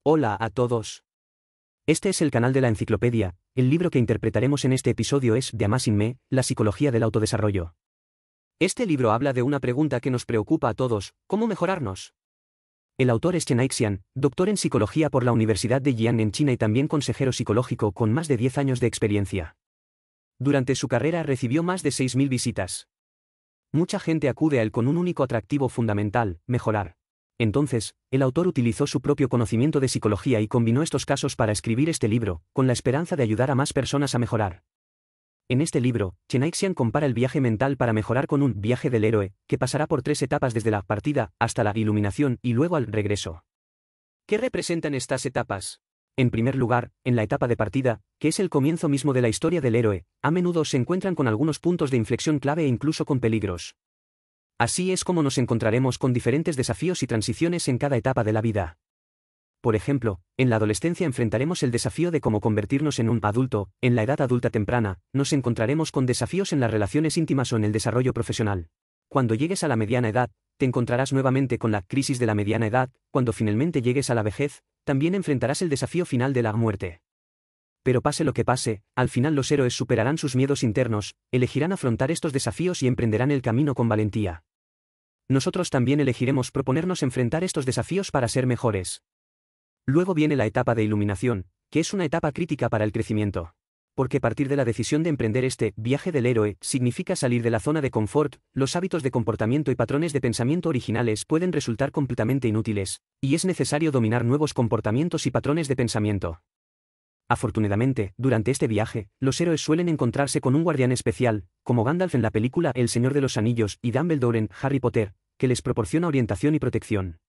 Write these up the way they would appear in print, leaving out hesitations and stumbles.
Hola a todos. Este es el canal de la enciclopedia. El libro que interpretaremos en este episodio es The Amazing Me, la psicología del autodesarrollo. Este libro habla de una pregunta que nos preocupa a todos: ¿cómo mejorarnos? El autor es Chenai Xian, doctor en psicología por la Universidad de Jian en China y también consejero psicológico con más de 10 años de experiencia. Durante su carrera recibió más de 6.000 visitas. Mucha gente acude a él con un único atractivo fundamental: mejorar. Entonces, el autor utilizó su propio conocimiento de psicología y combinó estos casos para escribir este libro, con la esperanza de ayudar a más personas a mejorar. En este libro, Chenai Xian compara el viaje mental para mejorar con un viaje del héroe, que pasará por 3 etapas desde la partida, hasta la iluminación y luego al regreso. ¿Qué representan estas etapas? En primer lugar, en la etapa de partida, que es el comienzo mismo de la historia del héroe, a menudo se encuentran con algunos puntos de inflexión clave e incluso con peligros. Así es como nos encontraremos con diferentes desafíos y transiciones en cada etapa de la vida. Por ejemplo, en la adolescencia enfrentaremos el desafío de cómo convertirnos en un adulto. En la edad adulta temprana, nos encontraremos con desafíos en las relaciones íntimas o en el desarrollo profesional. Cuando llegues a la mediana edad, te encontrarás nuevamente con la crisis de la mediana edad. Cuando finalmente llegues a la vejez, también enfrentarás el desafío final de la muerte. Pero pase lo que pase, al final los héroes superarán sus miedos internos, elegirán afrontar estos desafíos y emprenderán el camino con valentía. Nosotros también elegiremos proponernos enfrentar estos desafíos para ser mejores. Luego viene la etapa de iluminación, que es una etapa crítica para el crecimiento. Porque partir de la decisión de emprender este viaje del héroe significa salir de la zona de confort. Los hábitos de comportamiento y patrones de pensamiento originales pueden resultar completamente inútiles, y es necesario dominar nuevos comportamientos y patrones de pensamiento. Afortunadamente, durante este viaje, los héroes suelen encontrarse con un guardián especial, como Gandalf en la película El Señor de los Anillos y Dumbledore en Harry Potter, que les proporciona orientación y protección.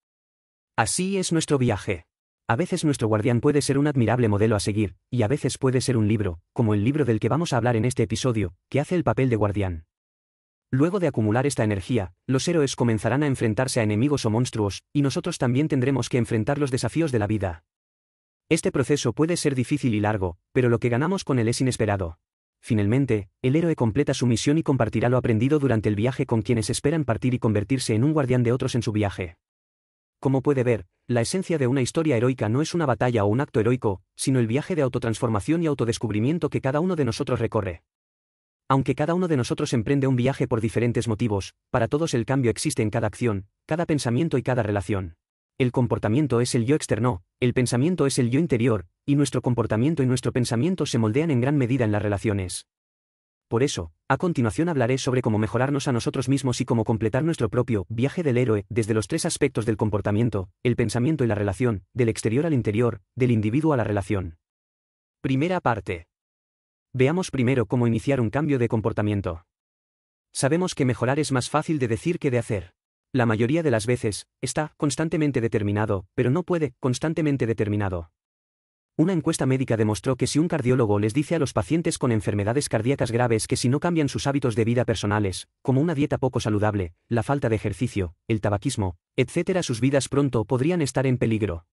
Así es nuestro viaje. A veces nuestro guardián puede ser un admirable modelo a seguir, y a veces puede ser un libro, como el libro del que vamos a hablar en este episodio, que hace el papel de guardián. Luego de acumular esta energía, los héroes comenzarán a enfrentarse a enemigos o monstruos, y nosotros también tendremos que enfrentar los desafíos de la vida. Este proceso puede ser difícil y largo, pero lo que ganamos con él es inesperado. Finalmente, el héroe completa su misión y compartirá lo aprendido durante el viaje con quienes esperan partir y convertirse en un guardián de otros en su viaje. Como puede ver, la esencia de una historia heroica no es una batalla o un acto heroico, sino el viaje de autotransformación y autodescubrimiento que cada uno de nosotros recorre. Aunque cada uno de nosotros emprende un viaje por diferentes motivos, para todos el cambio existe en cada acción, cada pensamiento y cada relación. El comportamiento es el yo externo, el pensamiento es el yo interior, y nuestro comportamiento y nuestro pensamiento se moldean en gran medida en las relaciones. Por eso, a continuación hablaré sobre cómo mejorarnos a nosotros mismos y cómo completar nuestro propio viaje del héroe desde los 3 aspectos del comportamiento, el pensamiento y la relación, del exterior al interior, del individuo a la relación. Primera parte. Veamos primero cómo iniciar un cambio de comportamiento. Sabemos que mejorar es más fácil de decir que de hacer. La mayoría de las veces, está constantemente determinado, pero no puede constantemente determinado. Una encuesta médica demostró que si un cardiólogo les dice a los pacientes con enfermedades cardíacas graves que si no cambian sus hábitos de vida personales, como una dieta poco saludable, la falta de ejercicio, el tabaquismo, etc., sus vidas pronto podrían estar en peligro.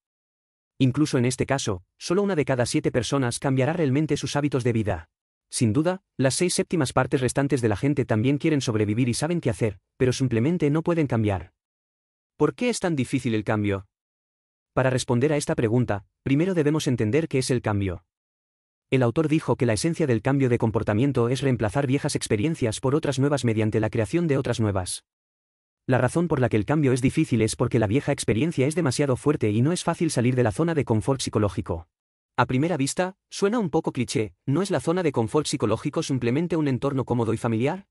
Incluso en este caso, solo 1 de cada 7 personas cambiará realmente sus hábitos de vida. Sin duda, las 6/7 partes restantes de la gente también quieren sobrevivir y saben qué hacer, pero simplemente no pueden cambiar. ¿Por qué es tan difícil el cambio? Para responder a esta pregunta, primero debemos entender qué es el cambio. El autor dijo que la esencia del cambio de comportamiento es reemplazar viejas experiencias por otras nuevas mediante la creación de otras nuevas. La razón por la que el cambio es difícil es porque la vieja experiencia es demasiado fuerte y no es fácil salir de la zona de confort psicológico. A primera vista, suena un poco cliché: ¿no es la zona de confort psicológico simplemente un entorno cómodo y familiar?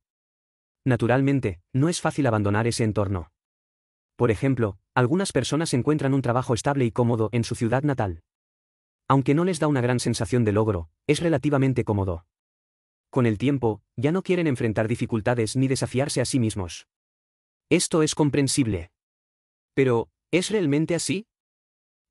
Naturalmente, no es fácil abandonar ese entorno. Por ejemplo, algunas personas encuentran un trabajo estable y cómodo en su ciudad natal. Aunque no les da una gran sensación de logro, es relativamente cómodo. Con el tiempo, ya no quieren enfrentar dificultades ni desafiarse a sí mismos. Esto es comprensible. Pero, ¿es realmente así?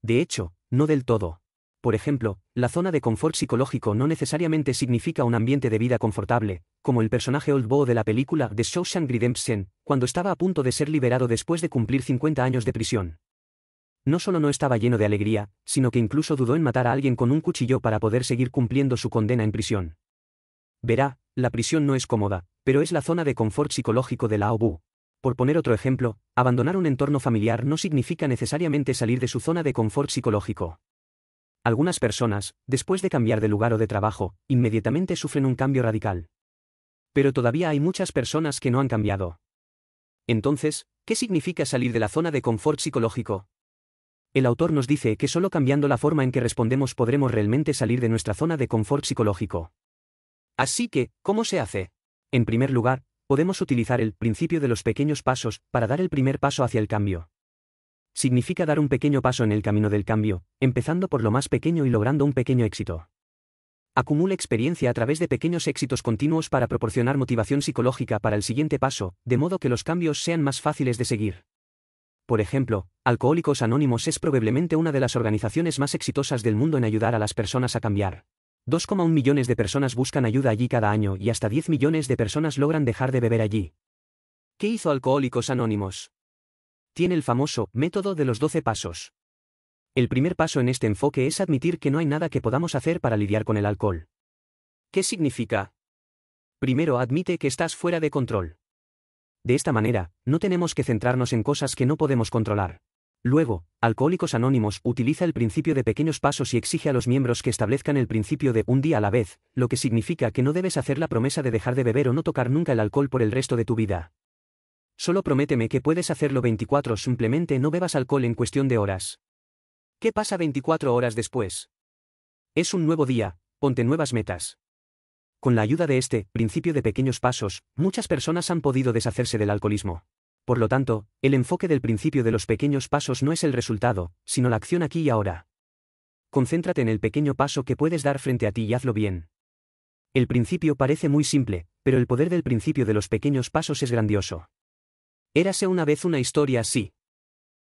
De hecho, no del todo. Por ejemplo, la zona de confort psicológico no necesariamente significa un ambiente de vida confortable, como el personaje Old Bo de la película The Shawshank Redemption, cuando estaba a punto de ser liberado después de cumplir 50 años de prisión. No solo no estaba lleno de alegría, sino que incluso dudó en matar a alguien con un cuchillo para poder seguir cumpliendo su condena en prisión. Verá, la prisión no es cómoda, pero es la zona de confort psicológico de Lao Bu. Por poner otro ejemplo, abandonar un entorno familiar no significa necesariamente salir de su zona de confort psicológico. Algunas personas, después de cambiar de lugar o de trabajo, inmediatamente sufren un cambio radical. Pero todavía hay muchas personas que no han cambiado. Entonces, ¿qué significa salir de la zona de confort psicológico? El autor nos dice que solo cambiando la forma en que respondemos podremos realmente salir de nuestra zona de confort psicológico. Así que, ¿cómo se hace? En primer lugar, podemos utilizar el principio de los pequeños pasos para dar el primer paso hacia el cambio. Significa dar un pequeño paso en el camino del cambio, empezando por lo más pequeño y logrando un pequeño éxito. Acumula experiencia a través de pequeños éxitos continuos para proporcionar motivación psicológica para el siguiente paso, de modo que los cambios sean más fáciles de seguir. Por ejemplo, Alcohólicos Anónimos es probablemente una de las organizaciones más exitosas del mundo en ayudar a las personas a cambiar. 2,1 millones de personas buscan ayuda allí cada año y hasta 10 millones de personas logran dejar de beber allí. ¿Qué hizo Alcohólicos Anónimos? Tiene el famoso método de los 12 pasos. El primer paso en este enfoque es admitir que no hay nada que podamos hacer para lidiar con el alcohol. ¿Qué significa? Primero admite que estás fuera de control. De esta manera, no tenemos que centrarnos en cosas que no podemos controlar. Luego, Alcohólicos Anónimos utiliza el principio de pequeños pasos y exige a los miembros que establezcan el principio de un día a la vez, lo que significa que no debes hacer la promesa de dejar de beber o no tocar nunca el alcohol por el resto de tu vida. Solo prométeme que puedes hacerlo 24, simplemente no bebas alcohol en cuestión de horas. ¿Qué pasa 24 horas después? Es un nuevo día, ponte nuevas metas. Con la ayuda de este principio de pequeños pasos, muchas personas han podido deshacerse del alcoholismo. Por lo tanto, el enfoque del principio de los pequeños pasos no es el resultado, sino la acción aquí y ahora. Concéntrate en el pequeño paso que puedes dar frente a ti y hazlo bien. El principio parece muy simple, pero el poder del principio de los pequeños pasos es grandioso. Érase una vez una historia así.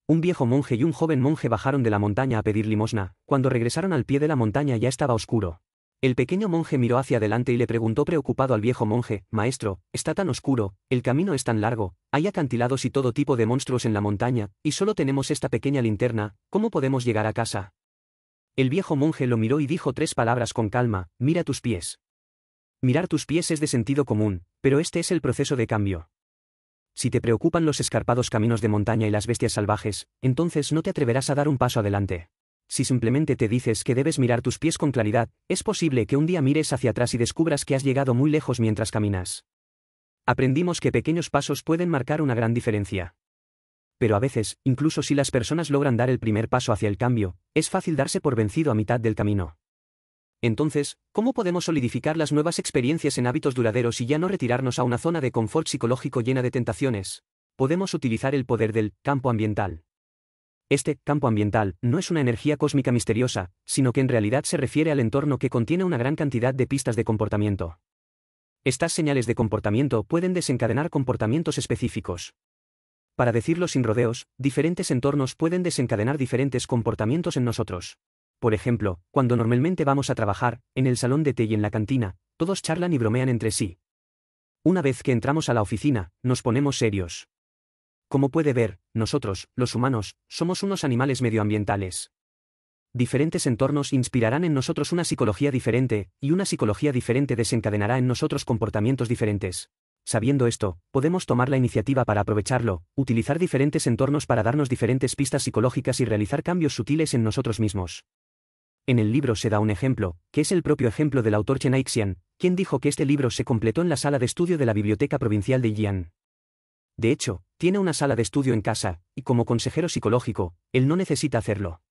Un viejo monje y un joven monje bajaron de la montaña a pedir limosna. Cuando regresaron al pie de la montaña ya estaba oscuro. El pequeño monje miró hacia adelante y le preguntó preocupado al viejo monje: «Maestro, está tan oscuro, el camino es tan largo, hay acantilados y todo tipo de monstruos en la montaña, y solo tenemos esta pequeña linterna, ¿cómo podemos llegar a casa?». El viejo monje lo miró y dijo 3 palabras con calma: «Mira tus pies». Mirar tus pies es de sentido común, pero este es el proceso de cambio. Si te preocupan los escarpados caminos de montaña y las bestias salvajes, entonces no te atreverás a dar un paso adelante. Si simplemente te dices que debes mirar tus pies con claridad, es posible que un día mires hacia atrás y descubras que has llegado muy lejos mientras caminas. Aprendimos que pequeños pasos pueden marcar una gran diferencia. Pero a veces, incluso si las personas logran dar el primer paso hacia el cambio, es fácil darse por vencido a mitad del camino. Entonces, ¿cómo podemos solidificar las nuevas experiencias en hábitos duraderos y ya no retirarnos a una zona de confort psicológico llena de tentaciones? Podemos utilizar el poder del campo ambiental. Este campo ambiental no es una energía cósmica misteriosa, sino que en realidad se refiere al entorno que contiene una gran cantidad de pistas de comportamiento. Estas señales de comportamiento pueden desencadenar comportamientos específicos. Para decirlo sin rodeos, diferentes entornos pueden desencadenar diferentes comportamientos en nosotros. Por ejemplo, cuando normalmente vamos a trabajar, en el salón de té y en la cantina, todos charlan y bromean entre sí. Una vez que entramos a la oficina, nos ponemos serios. Como puede ver, nosotros, los humanos, somos unos animales medioambientales. Diferentes entornos inspirarán en nosotros una psicología diferente, y una psicología diferente desencadenará en nosotros comportamientos diferentes. Sabiendo esto, podemos tomar la iniciativa para aprovecharlo, utilizar diferentes entornos para darnos diferentes pistas psicológicas y realizar cambios sutiles en nosotros mismos. En el libro se da un ejemplo, que es el propio ejemplo del autor Chen Aixian, quien dijo que este libro se completó en la sala de estudio de la Biblioteca Provincial de Yian. De hecho, tiene una sala de estudio en casa, y como consejero psicológico, él no necesita hacerlo.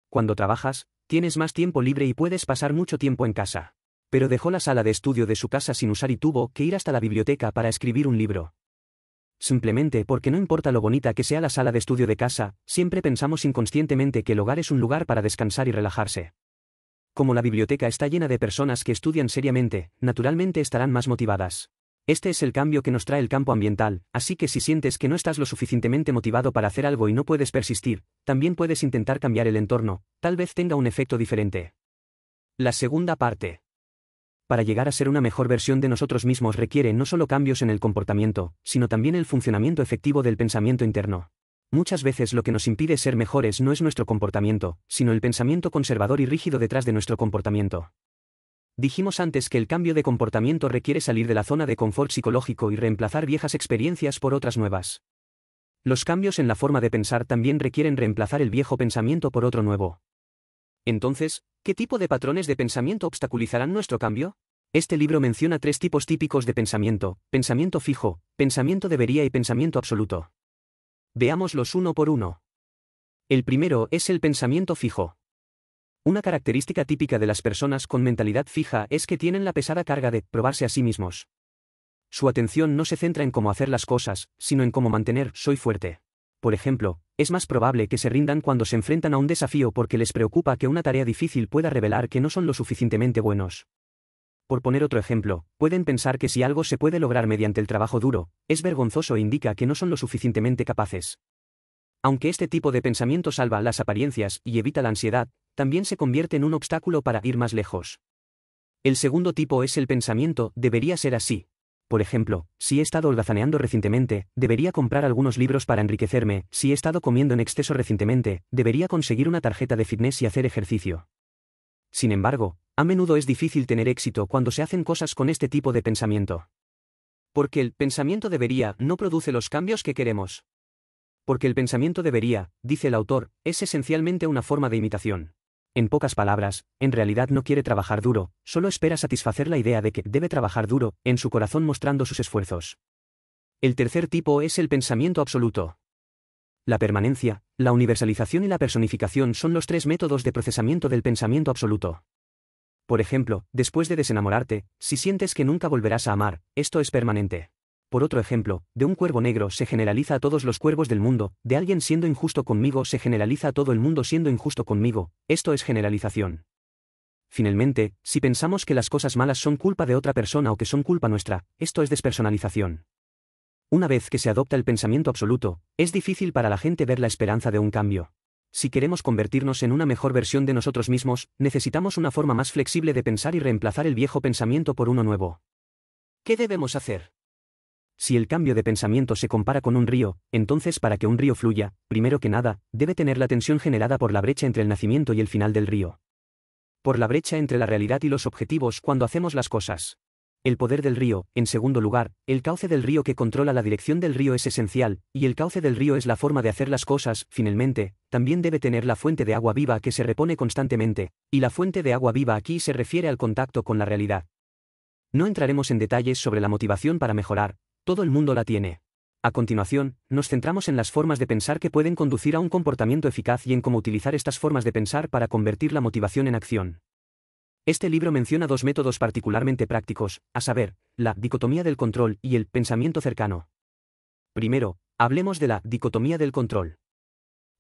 Cuando trabajas, tienes más tiempo libre y puedes pasar mucho tiempo en casa. Pero dejó la sala de estudio de su casa sin usar y tuvo que ir hasta la biblioteca para escribir un libro. Simplemente porque no importa lo bonita que sea la sala de estudio de casa, siempre pensamos inconscientemente que el hogar es un lugar para descansar y relajarse. Como la biblioteca está llena de personas que estudian seriamente, naturalmente estarán más motivadas. Este es el cambio que nos trae el campo ambiental, así que si sientes que no estás lo suficientemente motivado para hacer algo y no puedes persistir, también puedes intentar cambiar el entorno, tal vez tenga un efecto diferente. La segunda parte. Para llegar a ser una mejor versión de nosotros mismos requiere no solo cambios en el comportamiento, sino también el funcionamiento efectivo del pensamiento interno. Muchas veces lo que nos impide ser mejores no es nuestro comportamiento, sino el pensamiento conservador y rígido detrás de nuestro comportamiento. Dijimos antes que el cambio de comportamiento requiere salir de la zona de confort psicológico y reemplazar viejas experiencias por otras nuevas. Los cambios en la forma de pensar también requieren reemplazar el viejo pensamiento por otro nuevo. Entonces, ¿qué tipo de patrones de pensamiento obstaculizarán nuestro cambio? Este libro menciona 3 tipos típicos de pensamiento: pensamiento fijo, pensamiento debería y pensamiento absoluto. Veámoslos uno por uno. El primero es el pensamiento fijo. Una característica típica de las personas con mentalidad fija es que tienen la pesada carga de probarse a sí mismos. Su atención no se centra en cómo hacer las cosas, sino en cómo mantener soy fuerte. Por ejemplo, es más probable que se rindan cuando se enfrentan a un desafío porque les preocupa que una tarea difícil pueda revelar que no son lo suficientemente buenos. Por poner otro ejemplo, pueden pensar que si algo se puede lograr mediante el trabajo duro, es vergonzoso e indica que no son lo suficientemente capaces. Aunque este tipo de pensamiento salva las apariencias y evita la ansiedad, también se convierte en un obstáculo para ir más lejos. El segundo tipo es el pensamiento debería ser así. Por ejemplo, si he estado holgazaneando recientemente, debería comprar algunos libros para enriquecerme; si he estado comiendo en exceso recientemente, debería conseguir una tarjeta de fitness y hacer ejercicio. Sin embargo, a menudo es difícil tener éxito cuando se hacen cosas con este tipo de pensamiento. Porque el pensamiento debería no produce los cambios que queremos. Porque el pensamiento debería, dice el autor, es esencialmente una forma de imitación. En pocas palabras, en realidad no quiere trabajar duro, solo espera satisfacer la idea de que debe trabajar duro, en su corazón mostrando sus esfuerzos. El tercer tipo es el pensamiento absoluto. La permanencia, la universalización y la personificación son los 3 métodos de procesamiento del pensamiento absoluto. Por ejemplo, después de desenamorarte, si sientes que nunca volverás a amar, esto es permanente. Por otro ejemplo, de un cuervo negro se generaliza a todos los cuervos del mundo; de alguien siendo injusto conmigo se generaliza a todo el mundo siendo injusto conmigo, esto es generalización. Finalmente, si pensamos que las cosas malas son culpa de otra persona o que son culpa nuestra, esto es despersonalización. Una vez que se adopta el pensamiento absoluto, es difícil para la gente ver la esperanza de un cambio. Si queremos convertirnos en una mejor versión de nosotros mismos, necesitamos una forma más flexible de pensar y reemplazar el viejo pensamiento por uno nuevo. ¿Qué debemos hacer? Si el cambio de pensamiento se compara con un río, entonces para que un río fluya, primero que nada, debe tener la tensión generada por la brecha entre el nacimiento y el final del río. Por la brecha entre la realidad y los objetivos cuando hacemos las cosas. El poder del río; en segundo lugar, el cauce del río que controla la dirección del río es esencial, y el cauce del río es la forma de hacer las cosas; finalmente, también debe tener la fuente de agua viva que se repone constantemente, y la fuente de agua viva aquí se refiere al contacto con la realidad. No entraremos en detalles sobre la motivación para mejorar, todo el mundo la tiene. A continuación, nos centramos en las formas de pensar que pueden conducir a un comportamiento eficaz y en cómo utilizar estas formas de pensar para convertir la motivación en acción. Este libro menciona 2 métodos particularmente prácticos, a saber, la dicotomía del control y el pensamiento cercano. Primero, hablemos de la dicotomía del control.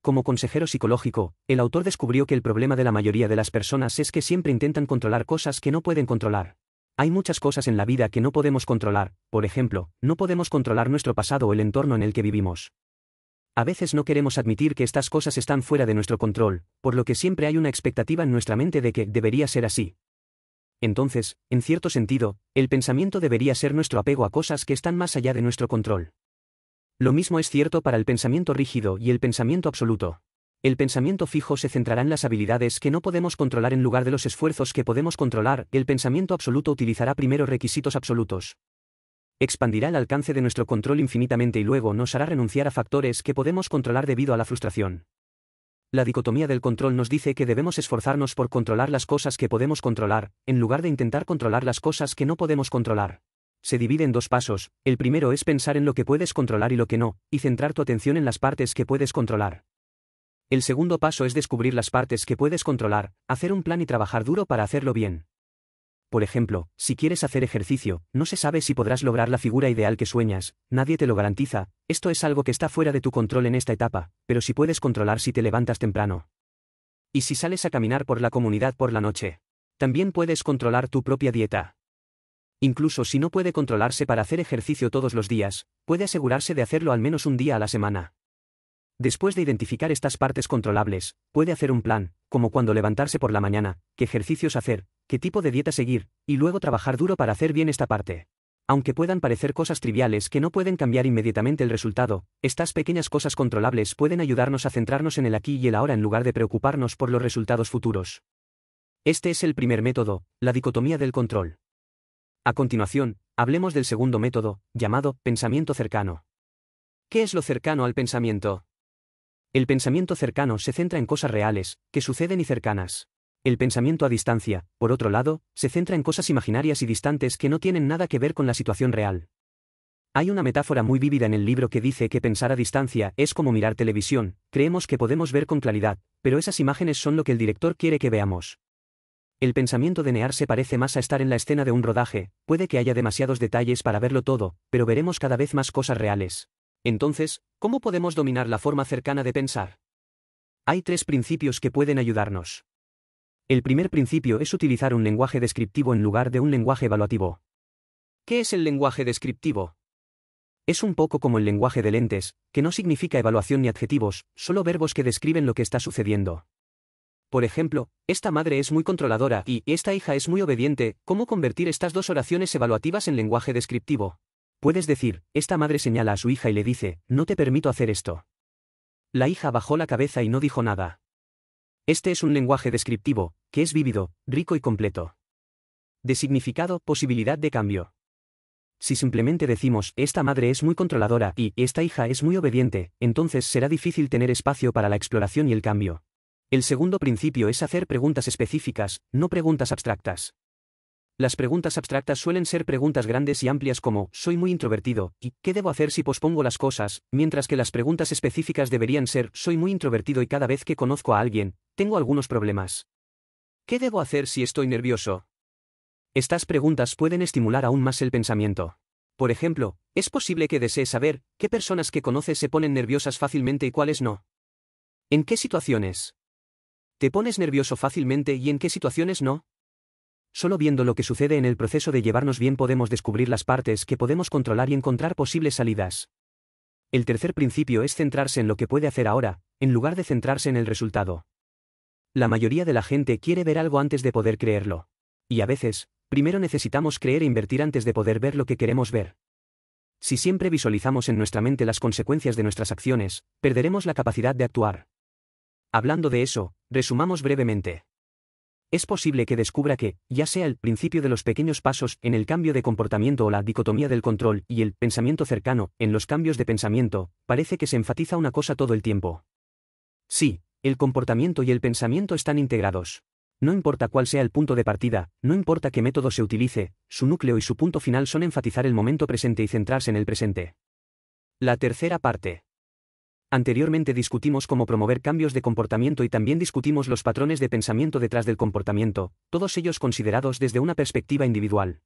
Como consejero psicológico, el autor descubrió que el problema de la mayoría de las personas es que siempre intentan controlar cosas que no pueden controlar. Hay muchas cosas en la vida que no podemos controlar; por ejemplo, no podemos controlar nuestro pasado o el entorno en el que vivimos. A veces no queremos admitir que estas cosas están fuera de nuestro control, por lo que siempre hay una expectativa en nuestra mente de que debería ser así. Entonces, en cierto sentido, el pensamiento debería ser nuestro apego a cosas que están más allá de nuestro control. Lo mismo es cierto para el pensamiento rígido y el pensamiento absoluto. El pensamiento fijo se centrará en las habilidades que no podemos controlar en lugar de los esfuerzos que podemos controlar; el pensamiento absoluto utilizará primero requisitos absolutos. Expandirá el alcance de nuestro control infinitamente y luego nos hará renunciar a factores que podemos controlar debido a la frustración. La dicotomía del control nos dice que debemos esforzarnos por controlar las cosas que podemos controlar, en lugar de intentar controlar las cosas que no podemos controlar. Se divide en 2 pasos; el primero es pensar en lo que puedes controlar y lo que no, y centrar tu atención en las partes que puedes controlar. El segundo paso es descubrir las partes que puedes controlar, hacer un plan y trabajar duro para hacerlo bien. Por ejemplo, si quieres hacer ejercicio, no se sabe si podrás lograr la figura ideal que sueñas; nadie te lo garantiza; esto es algo que está fuera de tu control en esta etapa, pero sí puedes controlar si te levantas temprano. Y si sales a caminar por la comunidad por la noche. También puedes controlar tu propia dieta. Incluso si no puede controlarse para hacer ejercicio todos los días, puede asegurarse de hacerlo al menos un día a la semana. Después de identificar estas partes controlables, puede hacer un plan, como cuándo levantarse por la mañana, qué ejercicios hacer, qué tipo de dieta seguir, y luego trabajar duro para hacer bien esta parte. Aunque puedan parecer cosas triviales que no pueden cambiar inmediatamente el resultado, estas pequeñas cosas controlables pueden ayudarnos a centrarnos en el aquí y el ahora en lugar de preocuparnos por los resultados futuros. Este es el primer método, la dicotomía del control. A continuación, hablemos del segundo método, llamado pensamiento cercano. ¿Qué es lo cercano al pensamiento? El pensamiento cercano se centra en cosas reales, que suceden y cercanas. El pensamiento a distancia, por otro lado, se centra en cosas imaginarias y distantes que no tienen nada que ver con la situación real. Hay una metáfora muy vívida en el libro que dice que pensar a distancia es como mirar televisión, creemos que podemos ver con claridad, pero esas imágenes son lo que el director quiere que veamos. El pensamiento de Near se parece más a estar en la escena de un rodaje, puede que haya demasiados detalles para verlo todo, pero veremos cada vez más cosas reales. Entonces, ¿cómo podemos dominar la forma cercana de pensar? Hay 3 principios que pueden ayudarnos. El primer principio es utilizar un lenguaje descriptivo en lugar de un lenguaje evaluativo. ¿Qué es el lenguaje descriptivo? Es un poco como el lenguaje de lentes, que no significa evaluación ni adjetivos, solo verbos que describen lo que está sucediendo. Por ejemplo, esta madre es muy controladora y esta hija es muy obediente. ¿Cómo convertir estas 2 oraciones evaluativas en lenguaje descriptivo? Puedes decir, esta madre señala a su hija y le dice, no te permito hacer esto. La hija bajó la cabeza y no dijo nada. Este es un lenguaje descriptivo, que es vívido, rico y completo. De significado, posibilidad de cambio. Si simplemente decimos, esta madre es muy controladora y esta hija es muy obediente, entonces será difícil tener espacio para la exploración y el cambio. El segundo principio es hacer preguntas específicas, no preguntas abstractas. Las preguntas abstractas suelen ser preguntas grandes y amplias como, soy muy introvertido, y ¿qué debo hacer si pospongo las cosas? Mientras que las preguntas específicas deberían ser, soy muy introvertido y cada vez que conozco a alguien, tengo algunos problemas. ¿Qué debo hacer si estoy nervioso? Estas preguntas pueden estimular aún más el pensamiento. Por ejemplo, ¿es posible que desees saber qué personas que conoces se ponen nerviosas fácilmente y cuáles no? ¿En qué situaciones te pones nervioso fácilmente y en qué situaciones no? Solo viendo lo que sucede en el proceso de llevarnos bien podemos descubrir las partes que podemos controlar y encontrar posibles salidas. El tercer principio es centrarse en lo que puede hacer ahora, en lugar de centrarse en el resultado. La mayoría de la gente quiere ver algo antes de poder creerlo. Y a veces, primero necesitamos creer e invertir antes de poder ver lo que queremos ver. Si siempre visualizamos en nuestra mente las consecuencias de nuestras acciones, perderemos la capacidad de actuar. Hablando de eso, resumamos brevemente. Es posible que descubra que, ya sea el principio de los pequeños pasos en el cambio de comportamiento o la dicotomía del control y el pensamiento cercano en los cambios de pensamiento, parece que se enfatiza una cosa todo el tiempo. Sí, el comportamiento y el pensamiento están integrados. No importa cuál sea el punto de partida, no importa qué método se utilice, su núcleo y su punto final son enfatizar el momento presente y centrarse en el presente. La tercera parte. Anteriormente discutimos cómo promover cambios de comportamiento y también discutimos los patrones de pensamiento detrás del comportamiento, todos ellos considerados desde una perspectiva individual.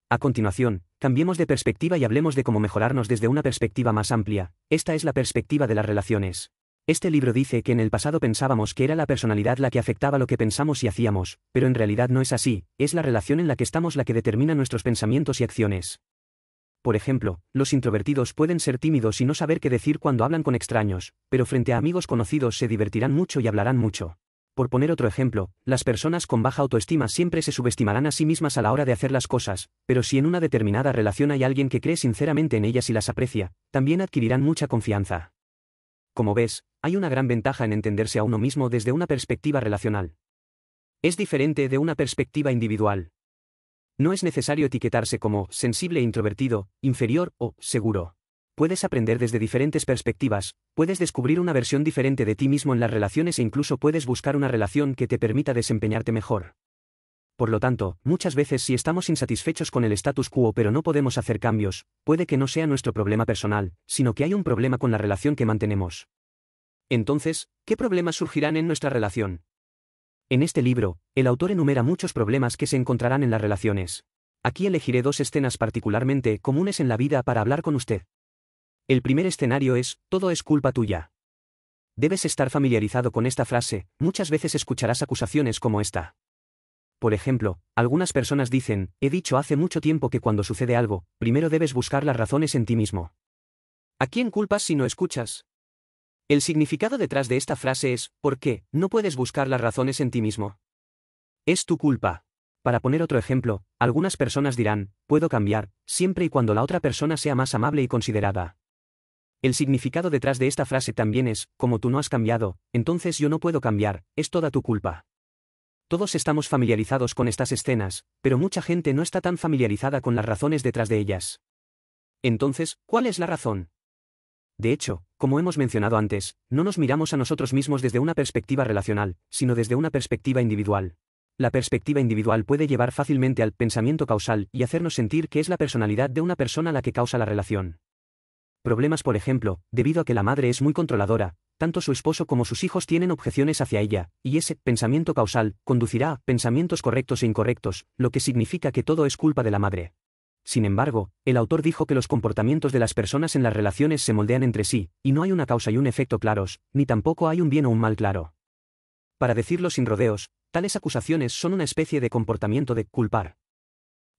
A continuación, cambiemos de perspectiva y hablemos de cómo mejorarnos desde una perspectiva más amplia. Esta es la perspectiva de las relaciones. Este libro dice que en el pasado pensábamos que era la personalidad la que afectaba lo que pensamos y hacíamos, pero en realidad no es así, es la relación en la que estamos la que determina nuestros pensamientos y acciones. Por ejemplo, los introvertidos pueden ser tímidos y no saber qué decir cuando hablan con extraños, pero frente a amigos conocidos se divertirán mucho y hablarán mucho. Por poner otro ejemplo, las personas con baja autoestima siempre se subestimarán a sí mismas a la hora de hacer las cosas, pero si en una determinada relación hay alguien que cree sinceramente en ellas y las aprecia, también adquirirán mucha confianza. Como ves, hay una gran ventaja en entenderse a uno mismo desde una perspectiva relacional. Es diferente de una perspectiva individual. No es necesario etiquetarse como sensible e introvertido, inferior o seguro. Puedes aprender desde diferentes perspectivas, puedes descubrir una versión diferente de ti mismo en las relaciones e incluso puedes buscar una relación que te permita desempeñarte mejor. Por lo tanto, muchas veces si estamos insatisfechos con el status quo pero no podemos hacer cambios, puede que no sea nuestro problema personal, sino que hay un problema con la relación que mantenemos. Entonces, ¿qué problemas surgirán en nuestra relación? En este libro, el autor enumera muchos problemas que se encontrarán en las relaciones. Aquí elegiré 2 escenas particularmente comunes en la vida para hablar con usted. El primer escenario es, todo es culpa tuya. Debes estar familiarizado con esta frase, muchas veces escucharás acusaciones como esta. Por ejemplo, algunas personas dicen, he dicho hace mucho tiempo que cuando sucede algo, primero debes buscar las razones en ti mismo. ¿A quién culpas si no escuchas? El significado detrás de esta frase es, ¿por qué no puedes buscar las razones en ti mismo? Es tu culpa. Para poner otro ejemplo, algunas personas dirán, puedo cambiar, siempre y cuando la otra persona sea más amable y considerada. El significado detrás de esta frase también es, como tú no has cambiado, entonces yo no puedo cambiar, es toda tu culpa. Todos estamos familiarizados con estas escenas, pero mucha gente no está tan familiarizada con las razones detrás de ellas. Entonces, ¿cuál es la razón? De hecho, como hemos mencionado antes, no nos miramos a nosotros mismos desde una perspectiva relacional, sino desde una perspectiva individual. La perspectiva individual puede llevar fácilmente al pensamiento causal y hacernos sentir que es la personalidad de una persona la que causa la relación. Problemas, por ejemplo, debido a que la madre es muy controladora, tanto su esposo como sus hijos tienen objeciones hacia ella, y ese pensamiento causal conducirá a pensamientos correctos e incorrectos, lo que significa que todo es culpa de la madre. Sin embargo, el autor dijo que los comportamientos de las personas en las relaciones se moldean entre sí, y no hay una causa y un efecto claros, ni tampoco hay un bien o un mal claro. Para decirlo sin rodeos, tales acusaciones son una especie de comportamiento de culpar.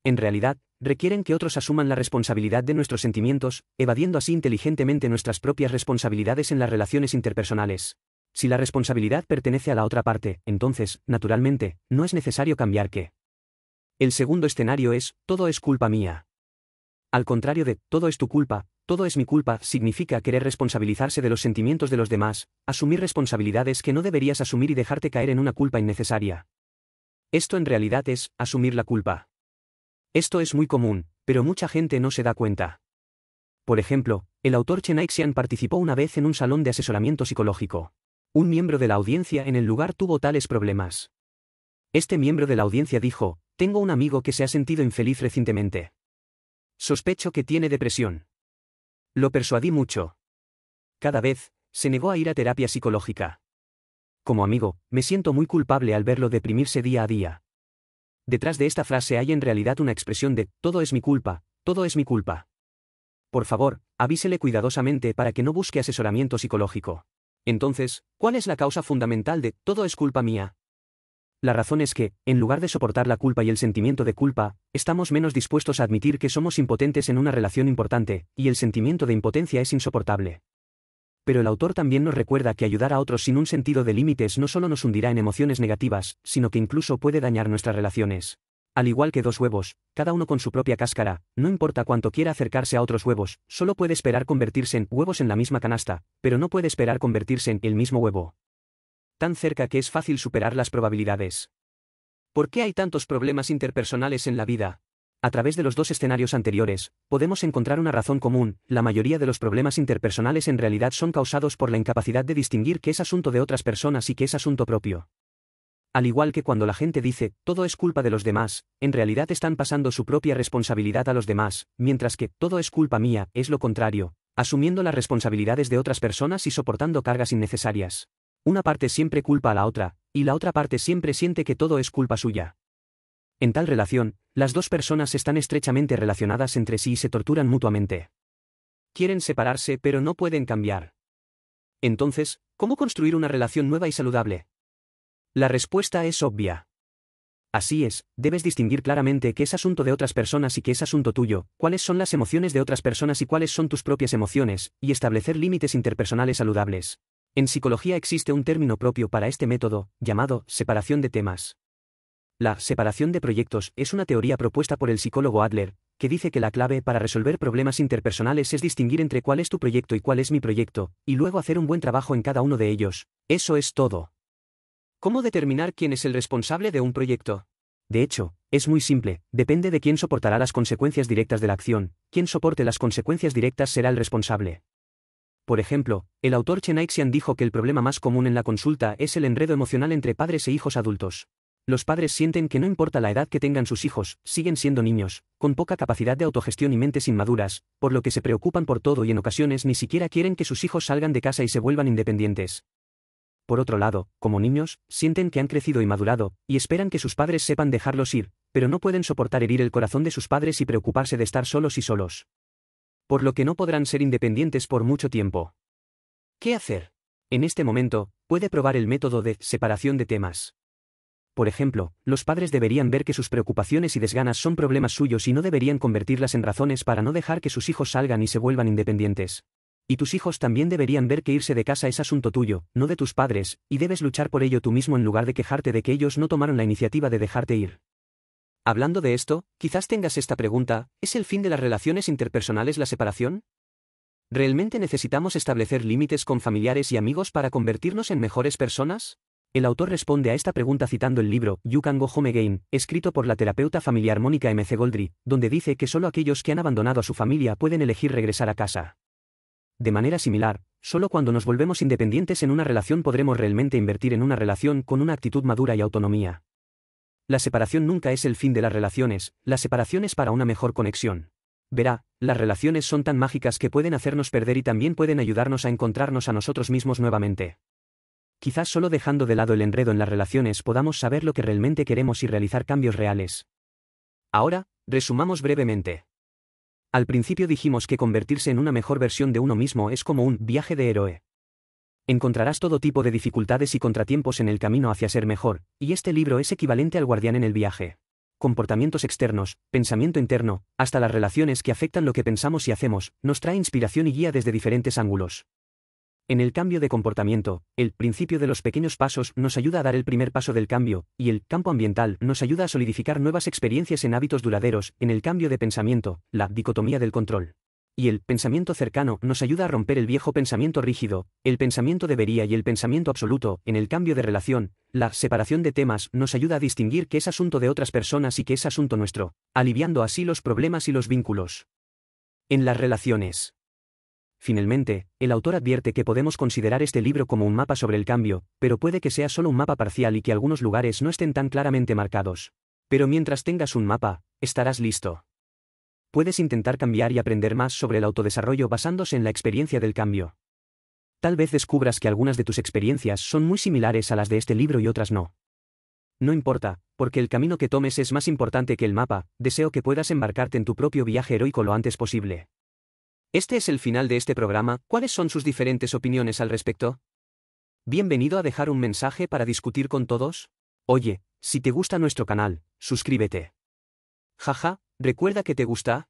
En realidad, requieren que otros asuman la responsabilidad de nuestros sentimientos, evadiendo así inteligentemente nuestras propias responsabilidades en las relaciones interpersonales. Si la responsabilidad pertenece a la otra parte, entonces, naturalmente, no es necesario cambiar qué. El segundo escenario es, todo es culpa mía. Al contrario de, todo es tu culpa, todo es mi culpa, significa querer responsabilizarse de los sentimientos de los demás, asumir responsabilidades que no deberías asumir y dejarte caer en una culpa innecesaria. Esto en realidad es, asumir la culpa. Esto es muy común, pero mucha gente no se da cuenta. Por ejemplo, el autor Chen Aixian participó una vez en un salón de asesoramiento psicológico. Un miembro de la audiencia en el lugar tuvo tales problemas. Este miembro de la audiencia dijo, tengo un amigo que se ha sentido infeliz recientemente. Sospecho que tiene depresión. Lo persuadí mucho. Cada vez, se negó a ir a terapia psicológica. Como amigo, me siento muy culpable al verlo deprimirse día a día. Detrás de esta frase hay en realidad una expresión de, todo es mi culpa, todo es mi culpa. Por favor, avísele cuidadosamente para que no busque asesoramiento psicológico. Entonces, ¿cuál es la causa fundamental de, todo es culpa mía? La razón es que, en lugar de soportar la culpa y el sentimiento de culpa, estamos menos dispuestos a admitir que somos impotentes en una relación importante, y el sentimiento de impotencia es insoportable. Pero el autor también nos recuerda que ayudar a otros sin un sentido de límites no solo nos hundirá en emociones negativas, sino que incluso puede dañar nuestras relaciones. Al igual que dos huevos, cada uno con su propia cáscara, no importa cuánto quiera acercarse a otros huevos, solo puede esperar convertirse en huevos en la misma canasta, pero no puede esperar convertirse en el mismo huevo. Tan cerca que es fácil superar las probabilidades. ¿Por qué hay tantos problemas interpersonales en la vida? A través de los dos escenarios anteriores, podemos encontrar una razón común: la mayoría de los problemas interpersonales en realidad son causados por la incapacidad de distinguir qué es asunto de otras personas y qué es asunto propio. Al igual que cuando la gente dice, todo es culpa de los demás, en realidad están pasando su propia responsabilidad a los demás, mientras que, todo es culpa mía, es lo contrario, asumiendo las responsabilidades de otras personas y soportando cargas innecesarias. Una parte siempre culpa a la otra, y la otra parte siempre siente que todo es culpa suya. En tal relación, las dos personas están estrechamente relacionadas entre sí y se torturan mutuamente. Quieren separarse pero no pueden cambiar. Entonces, ¿cómo construir una relación nueva y saludable? La respuesta es obvia. Así es, debes distinguir claramente qué es asunto de otras personas y qué es asunto tuyo, cuáles son las emociones de otras personas y cuáles son tus propias emociones, y establecer límites interpersonales saludables. En psicología existe un término propio para este método, llamado separación de temas. La separación de proyectos es una teoría propuesta por el psicólogo Adler, que dice que la clave para resolver problemas interpersonales es distinguir entre cuál es tu proyecto y cuál es mi proyecto, y luego hacer un buen trabajo en cada uno de ellos. Eso es todo. ¿Cómo determinar quién es el responsable de un proyecto? De hecho, es muy simple, depende de quién soportará las consecuencias directas de la acción. Quien soporte las consecuencias directas será el responsable. Por ejemplo, el autor Chen Aixian dijo que el problema más común en la consulta es el enredo emocional entre padres e hijos adultos. Los padres sienten que no importa la edad que tengan sus hijos, siguen siendo niños, con poca capacidad de autogestión y mentes inmaduras, por lo que se preocupan por todo y en ocasiones ni siquiera quieren que sus hijos salgan de casa y se vuelvan independientes. Por otro lado, como niños, sienten que han crecido y madurado, y esperan que sus padres sepan dejarlos ir, pero no pueden soportar herir el corazón de sus padres y preocuparse de estar solos y solos. Por lo que no podrán ser independientes por mucho tiempo. ¿Qué hacer? En este momento, puede probar el método de separación de temas. Por ejemplo, los padres deberían ver que sus preocupaciones y desganas son problemas suyos y no deberían convertirlas en razones para no dejar que sus hijos salgan y se vuelvan independientes. Y tus hijos también deberían ver que irse de casa es asunto tuyo, no de tus padres, y debes luchar por ello tú mismo en lugar de quejarte de que ellos no tomaron la iniciativa de dejarte ir. Hablando de esto, quizás tengas esta pregunta: ¿es el fin de las relaciones interpersonales la separación? ¿Realmente necesitamos establecer límites con familiares y amigos para convertirnos en mejores personas? El autor responde a esta pregunta citando el libro You Can Go Home Again, escrito por la terapeuta familiar Mónica M. C. Goldry, donde dice que solo aquellos que han abandonado a su familia pueden elegir regresar a casa. De manera similar, solo cuando nos volvemos independientes en una relación podremos realmente invertir en una relación con una actitud madura y autonomía. La separación nunca es el fin de las relaciones, la separación es para una mejor conexión. Verá, las relaciones son tan mágicas que pueden hacernos perder y también pueden ayudarnos a encontrarnos a nosotros mismos nuevamente. Quizás solo dejando de lado el enredo en las relaciones podamos saber lo que realmente queremos y realizar cambios reales. Ahora, resumamos brevemente. Al principio dijimos que convertirse en una mejor versión de uno mismo es como un viaje de héroe. Encontrarás todo tipo de dificultades y contratiempos en el camino hacia ser mejor, y este libro es equivalente al guardián en el viaje. Comportamientos externos, pensamiento interno, hasta las relaciones que afectan lo que pensamos y hacemos, nos trae inspiración y guía desde diferentes ángulos. En el cambio de comportamiento, el principio de los pequeños pasos nos ayuda a dar el primer paso del cambio, y el campo ambiental nos ayuda a solidificar nuevas experiencias en hábitos duraderos. En el cambio de pensamiento, la dicotomía del control y el pensamiento cercano nos ayuda a romper el viejo pensamiento rígido, el pensamiento debería y el pensamiento absoluto. En el cambio de relación, la separación de temas nos ayuda a distinguir qué es asunto de otras personas y qué es asunto nuestro, aliviando así los problemas y los vínculos. En las relaciones. Finalmente, el autor advierte que podemos considerar este libro como un mapa sobre el cambio, pero puede que sea solo un mapa parcial y que algunos lugares no estén tan claramente marcados. Pero mientras tengas un mapa, estarás listo. Puedes intentar cambiar y aprender más sobre el autodesarrollo basándose en la experiencia del cambio. Tal vez descubras que algunas de tus experiencias son muy similares a las de este libro y otras no. No importa, porque el camino que tomes es más importante que el mapa. Deseo que puedas embarcarte en tu propio viaje heroico lo antes posible. Este es el final de este programa. ¿Cuáles son sus diferentes opiniones al respecto? Bienvenido a dejar un mensaje para discutir con todos. Oye, si te gusta nuestro canal, suscríbete. Jaja, ¿recuerda que te gusta?